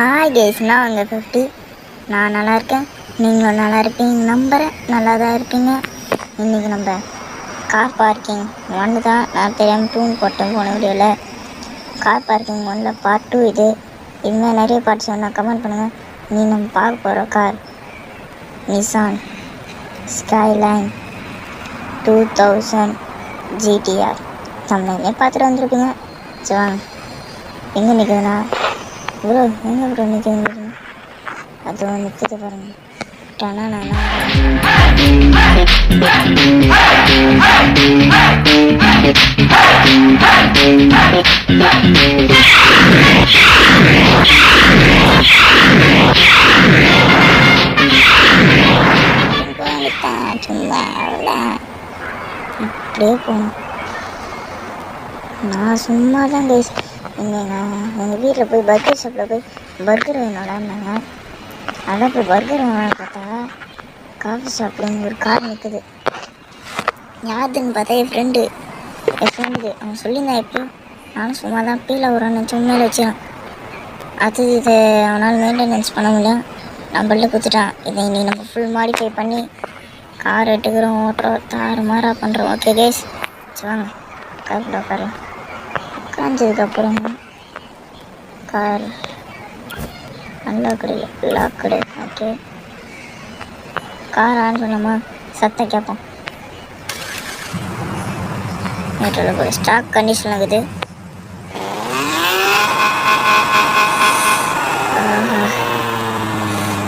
Case நான் அங்கே 50. நான் நல்லா இருக்கேன், நீங்களும் நல்லா இருப்பீங்க நம்புகிறேன். நல்லா தான் இருப்பீங்க. இன்றைக்கி நம்ம கார் பார்க்கிங் 1 தான். நான் தெரியாமல் 2 போட்டேன் போன வீடியோவில். கார் பார்க்கிங் 1ல் பார்ட் 2 இது. இதுமாதிரி நிறைய பார்ட்ஸ் வேணால் கமெண்ட் பண்ணுங்கள். நீ நம்ம பார்க்க போகிற கார் நிசான் ஸ்கைலைன் 2000 GTR. தமிழ்லேயே பார்த்துட்டு வந்துருப்பீங்க. சரி வாங்க, எங்கே நிற்குதுண்ணா ப்ரோ, எங்கே ப்ரோ நிற்குது? அது நிற்குது பாருங்கள். அப்படியே போகணும். நான் சும்மா தான் கைஸ் எங்கள் வீட்டில் போய் பர்கர் ஷாப்பில் போய் பர்கர் வேணும்டான்னாங்க. அதான் போய் பர்கர் வேணும் பார்த்தா காஃபி ஷாப்பில் ஒரு கார் நிற்குது. யாருன்னு பார்த்தா என் ஃப்ரெண்டு அவன் சொல்லியிருந்தான். எப்போ நானும் சும்மா தான் பீல ஒரு சும்மையில வச்சான். அது இதை அவனால் மெயின்டெனன்ஸ் பண்ண முடியல, நம்மள்ட்ட கொடுத்துட்டான். இதை இன்னைக்கு நம்ம ஃபுல் மாடிஃபை பண்ணி கார் எடுக்கிறோம், ஓட்டுறோம், தாறுமாறாக பண்ணுறோம். ஓகே கேஸ், வாங்க காரில் உட்காரலாம். உட்காந்ததுக்கப்புறம் car locked. Okay, car on பண்ணாமா சத்தம் கேட்போம். மீட்டரில் போய் ஸ்டாக் கண்டிஷன் ஆகுது.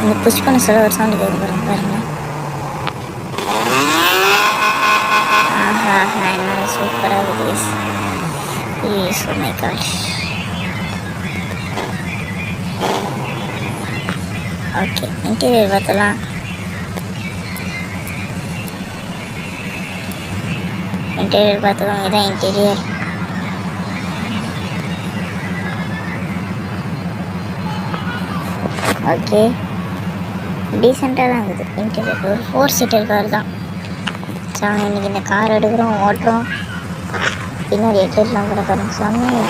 இந்த புஷ் பண்ண சொல்ல ஒரு சவுண்டு கேட்க பாருங்க. என்ன சூப்பராக இருக்குது. Yes, oh my gosh. Okay, interior பார்த்தலாம். இன்டீரியர் பார்த்துக்கோங்க, இதான் இன்டீரியர். ஓகே, டீசெண்டாக தான் இருக்குது இன்டீரியர். ஒரு 4 சீட்டர் கார் தான். ஸோ அவங்க இன்றைக்கி இந்த கார் எடுக்கிறோம், ஓட்டுறோம். பின்னாடி ஹெட்லைட்லாம் கூட பாருங்க, செம்மையாக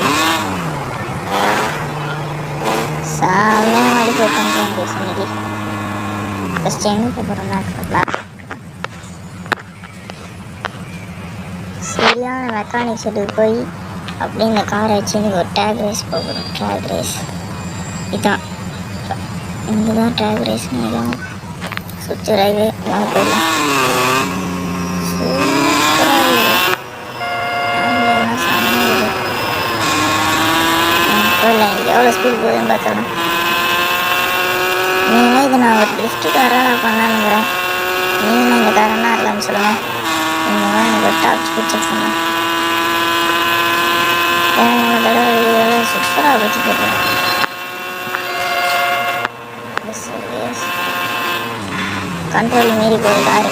மாடிஃபை பண்ணுறோம் கேஸ் இன்னைக்கு. ஃபஸ்ட்டு எங்கே போகிறோம்னா சரியான மெக்கானிக் ஷெட்டுக்கு போய் அப்படியே இந்த காரை வச்சு எனக்கு ஒரு டேக் ரேஸ் போகிறோம். டேக் ரேஸ் இதுதான், இங்கே தான் டேக் ரேஸ் நினைக்கலாம். சுற்றி ரயில்வே வாங்க போயிடலாம். எவ்வளோ ஸ்பீட் போகுதுன்னு பார்த்தோம். நீங்கள் இது நான் ஒரு லிஃப்ட்டு காராக பண்ணலான்னுங்கிறேன். நீங்கள் இந்த காரன்னா இருக்கலாம்னு சொல்லுங்கள். நீங்கள் தான் எனக்கு ஒரு டாப் ஸ்பீட் செக் பண்ணுங்கள். போன தடவை சூப்பராக வச்சு போடுறேன். கண்ட்ரோல் மீறி போகுது காரு.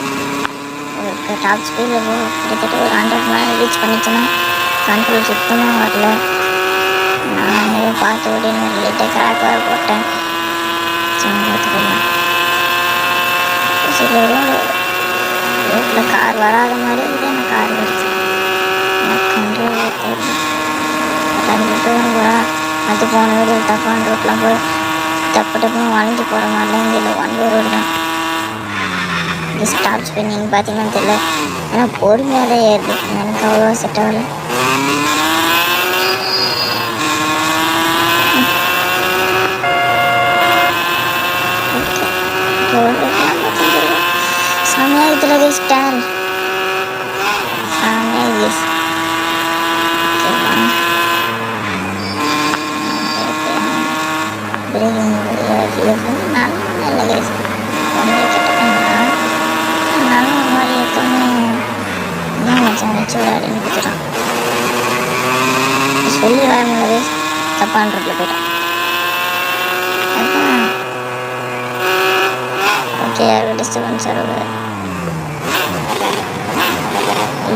ஒரு டாப் ஸ்பீடில் போகும், கிட்டத்தட்ட ஒரு 100 மேலே ரீச் பண்ணிச்சுன்னா கண்ட்ரோல் சுத்தமாக வரல. நான் ஏதோ பார்த்து ஓடினு லைட்டாக கிராக் வேறு போட்டேன். பார்த்துக்கலாம். சில ரோட்டில் கார் வராத மாதிரி இருக்குது. எனக்கு கார் வருது, எனக்கு கண்ட்ரோல் தெரியல. அது போன வீடு தப்பான ரோட்லாம் போய் டப்புன்னு வளைஞ்சு போகிற மாதிரிலாம் இங்கே 1 வே ரோடு தான். இது ஸ்டாப் ஸ்பெண்டிங் பார்த்தீங்கன்னா தெரியல, ஆனால் பொறுமையாக தான் ஏறுது. எனக்கு அவ்வளோவா செட் ஆகலை. செம்மையாக இதில் ஸ்டாண்ட் செம்மையாக சொல்லி வர முடியாது. தப்பான ரோட்டில் போயிட்டேன். ஓகே, யாரும் டிஸ்டர்பன்ஸ் ஆகுது.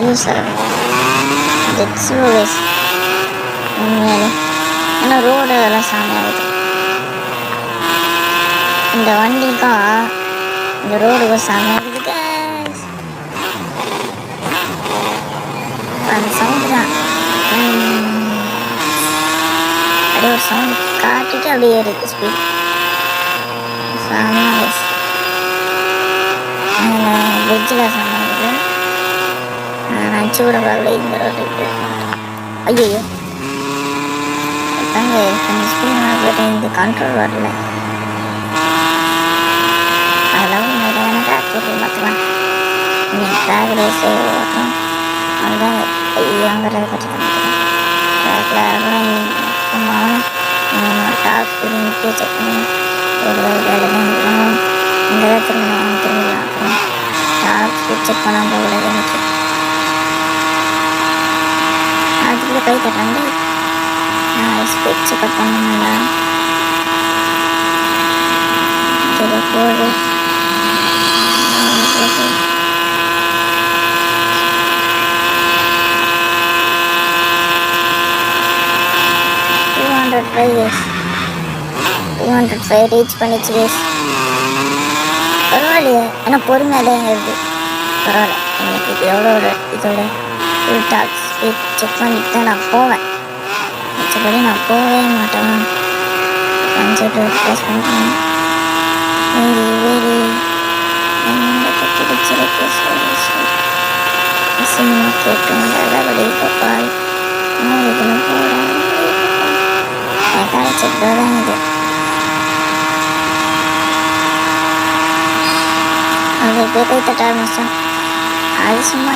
யூஸ் ஆகும் உண்மையாலே. ஆனால் ரோடு அதெல்லாம் சாமியாகுது. இந்த வண்டிக்கா இந்த ரோடு சாமியாகுது. அந்த சவுண்டு தான் அப்படியே ஒரு சவுண்டு காட்டிட்டு அப்படியே ஏறுது ஸ்பீட். செம்ம கைஸ். பிரிட்ஜில் சமாளிது. நான் நினச்சி கூட பார்க்கல இந்த ரோட்டு இப்படி இருக்கும். ஐயோ தாங்க கொஞ்சம் ஸ்பீடாக போய்ட்டு இந்த கண்ட்ரோல் வரல. அதெல்லாம் நிறைய ட்ராக் போட்டு பார்த்துக்கலாம். ட்ராக் ரேஸ் ஓட்டும் அதுதான். ஐயோ அங்கே கற்றுக்க ட்ராக்கில் டாப் நிற்க செக் பண்ணி ஒரு வேலை தான் இந்த திரும்ப திரும்பலாம். அப்புறம் டாப் ஸ்பீட் செக் பண்ணால் போகக்கூடாது எனக்கு. அதுக்குள்ளே கை தட்டாண்டு ஸ்பீட் செக்அப் பண்ணணும்ல. சரி போகுது. 205 ரீச் பண்ணிச்சு கேஸ். பரவாயில்லையே, ஆனால் பொறுமையாக தான் இருக்குது. பரவாயில்ல, எனக்கு இது எவ்வளோ இதோட ஃபுல் டாப் ஸ்பீட் செக் பண்ணிட்டு தான் நான் போவேன். மிச்சப்படி நான் போகவே மாட்டேன். கொஞ்சம் ரிஃப்ரெஷ் பண்ணிட்டேன். வேறு கட்டிடுச்சிருக்கு. சினிமா கேட்கும் நல்லபடி பாப்பாய் இதுன்னு போகிறேன். செக் தான் இது. அது போய் கை தட்ட ஆரம்பிச்சோம். அது சும்மா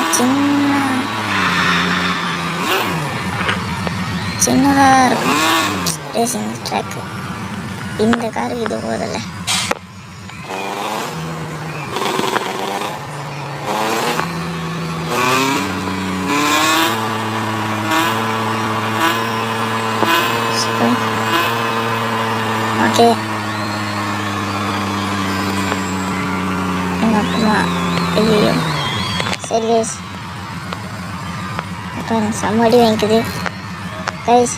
சின்னதாக இருக்கும் ரேசிங் ட்ராக்கு. இந்த காருக்கு இது போதில்லை. ஓகே அப்புறமா ஐயோ சரி கைஸ். அப்புறம் செம்மடி வாங்கிக்குது கைஸ்.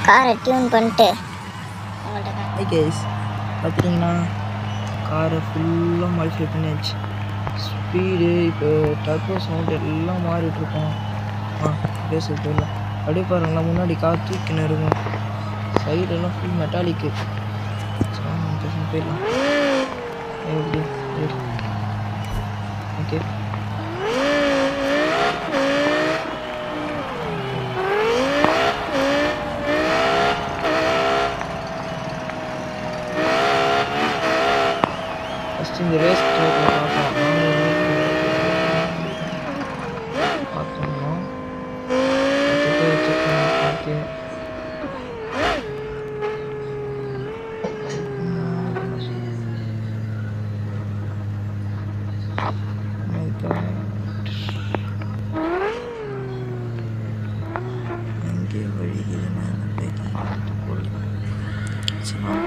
காரை டியூன் பண்ணிட்டு ஹை கைஸ், பார்த்துட்டிங்கன்னா காரை ஃபுல்லாக மாடிஃபை பண்ணியாச்சு. ஸ்பீடு இப்போ டர்போ சவுண்ட் எல்லாம் மாறிட்டுருக்கோம். பேச போயிடலாம். அப்படியே பாருங்களா, முன்னாடி கார் தூக்கின்னு இருக்கும். சைடெல்லாம் ஃபுல் மெட்டாலிக்கு. போயிடலாம். எப்படி ஓகே ஃபஸ்ட்டு இந்த ரேஸ் பார்த்தோம்னா ஓகே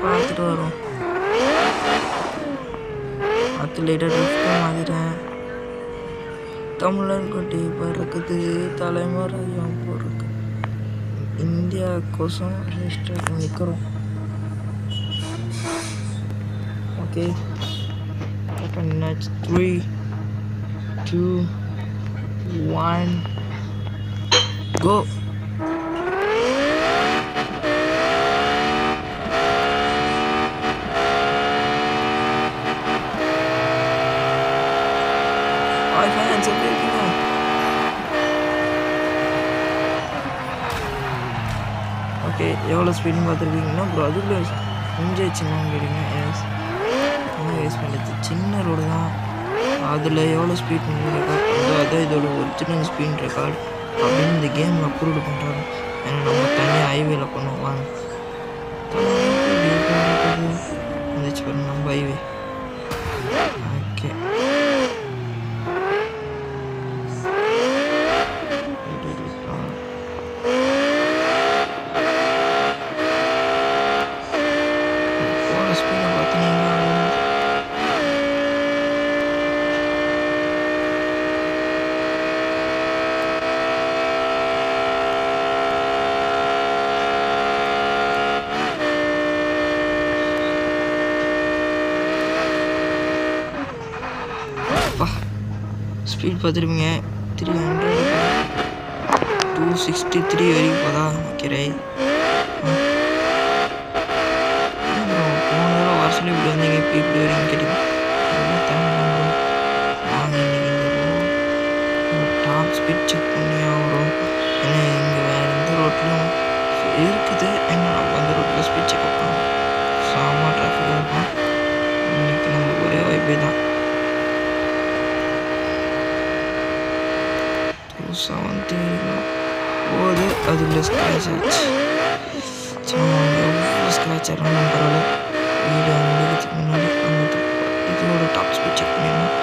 பார்த்துட்டு வரும். லைட்டாக ட்ரிஃப்ட்டும் மாதிரிறேன். தமிழர் கொட்டி பறக்குது, தலைமுறையும் பொறுக்கு. இந்தியா கோசம் ரெஜிஸ்டர் நிற்கிறோம். Okay 3, 2, 1 go. ஓகே எவ்வளோ ஸ்பீடுன்னு பார்த்துருக்கீங்கன்னா ப்ரோ அதுக்குள்ளே கொஞ்சம் சின்னன்னு கேட்டிங்க. வேஸ்ட் பண்ணுறது சின்ன ரோடு தான். அதில் எவ்வளோ ஸ்பீட் ரெக்கார்ட் பண்ணுறதோ அதான் இதோட ஒரிஜினல் ஸ்பீட் ரெக்கார்ட் அப்படின்னு இந்த கேம் அப்ரூவ்டு பண்ணுறாங்க. ஏன்னா நம்ம தனியாக ஹைவேல பண்ணுவோம். வந்துச்சு பாருங்க நம்ம ஹைவே. ஓகே ஸ்பீட் பார்த்துருப்பீங்க. 300 263 வரைக்கும் போதா. ஓகே ரைட் எப்படி வரீங்க கேட்டீங்க நாங்கள் இன்னைக்கு இந்த டாப் ஸ்பீட் செக் பண்ணி ஆகிறோம். ஏன்னா இங்கே வேறு எந்த ரோட்லையும் இருக்குது. ஏன்னா நம்ம அந்த ரோட்டில் ஸ்பீட் செக்அப் பண்ணோம். செம்ம டிராஃபிக்காக இருக்கும். இன்னைக்கு நம்மளுக்கு ஒரே வாய்ப்பே தான். 270 போகுது. அதுக்குள்ளே ஸ்க்ராட்ச் ஆச்சு. எவ்வளோ ஸ்க்ராட்ச் ஆகணும் பரவாயில்ல. வீடியோ முடிக்கிறதுக்கு முன்னாடி நம்ம இதோட டாப் ஸ்பீட் செக் பண்ணிடணும்.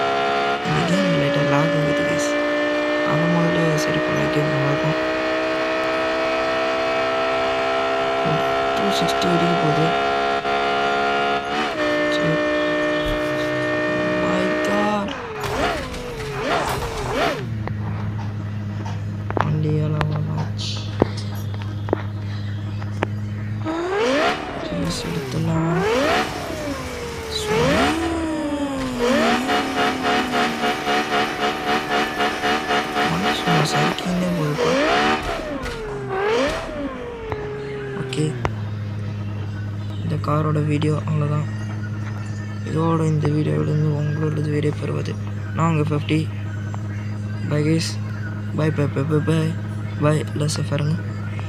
இந்த கேம் லைட்டாக லாக் ஆகுது கைஸ். அதை முதல்ல சரி பண்ண கேம் நல்லாயிருக்கும். 260 வரைக்கும் போகுது. சரி. My God. வண்டியெல்லாம் ரேஸ் எடுத்துலாம். சைக்கிள்னே போயிருப்பா. ஓகே, இந்த காரோட வீடியோ அவ்வளோதான். இதோட இந்த வீடியோவிலேருந்து உங்களோடது வீடியோ பெறுவது நான் உங்கள் 50. Bye guys. Bye bye bye bye bye bye. எல்லாம் சேஃபாக இருங்க.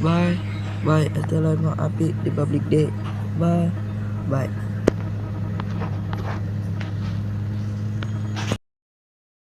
பாய் பாய். எல்லாருக்கும் ஹாப்பி ரிபப்ளிக் டே. பாய் பாய்.